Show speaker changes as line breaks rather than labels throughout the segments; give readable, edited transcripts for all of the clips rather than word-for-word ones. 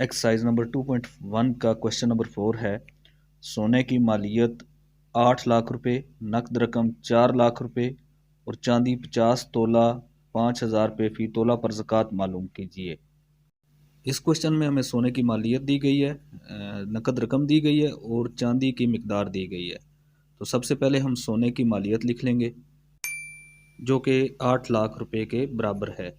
Exercise number 2.1 का question number 4 है। सोने की मालियत 8 लाख रुपए, नकद रकम 4 लाख रुपए और चांदी 50 तोला 5,000 रुपये फ़ी तोला पर ज़कात मालूम कीजिए। इस क्वेश्चन में हमें सोने की मालियत दी गई है, नकद रकम दी गई है और चांदी की मिकदार दी गई है। तो सबसे पहले हम सोने की मालियत लिख लेंगे जो कि 8 लाख रुपए के बराबर है।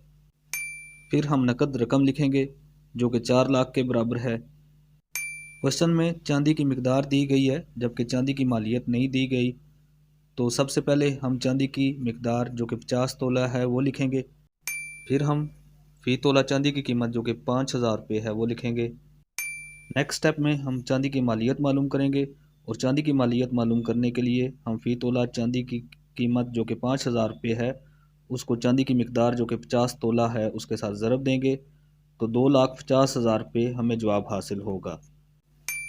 फिर हम नकद रकम लिखेंगे जो कि 4 लाख के बराबर है। क्वेश्चन में चांदी की मिकदार दी गई है जबकि चांदी की मालियत नहीं दी गई। तो सबसे पहले हम चांदी की मिकदार जो कि 50 तोला है वो लिखेंगे। फिर हम फ़ी तोला चांदी की कीमत जो कि 5,000 रुपये है वो लिखेंगे। नेक्स्ट स्टेप में हम चांदी की मालियत मालूम करेंगे और चांदी की मालियत मालूम करने के लिए हम फ़ी तोला चांदी की कीमत जो कि 5,000 रुपये है उसको चांदी की मिकदार जो कि 50 तोला है उसके साथ ज़रब देंगे। तो 2,50,000 रुपये हमें जवाब हासिल होगा।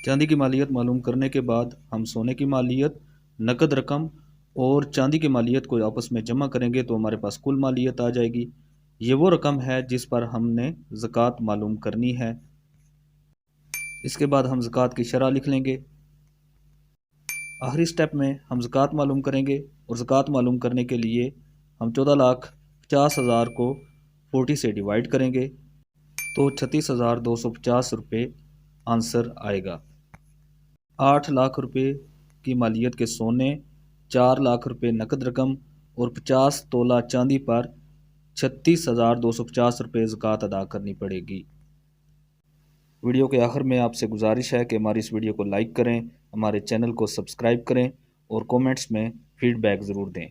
चांदी की मालियत मालूम करने के बाद हम सोने की मालियत, नकद रकम और चांदी की मालियत को आपस में जमा करेंगे तो हमारे पास कुल मालियत आ जाएगी। ये वो रकम है जिस पर हमने ज़कात मालूम करनी है। इसके बाद हम ज़कात की शरह लिख लेंगे। आखिरी स्टेप में हम ज़कात मालूम करेंगे और ज़कात मालूम करने के लिए हम 14,50,000 को 40 से डिवाइड करेंगे तो 36,250 रुपये आंसर आएगा। 8 लाख रुपए की मालियत के सोने, 4 लाख रुपए नकद रकम और 50 तोला चांदी पर 36,250 रुपये ज़कात अदा करनी पड़ेगी। वीडियो के आखिर में आपसे गुजारिश है कि हमारी इस वीडियो को लाइक करें, हमारे चैनल को सब्सक्राइब करें और कमेंट्स में फीडबैक ज़रूर दें।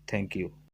Thank you.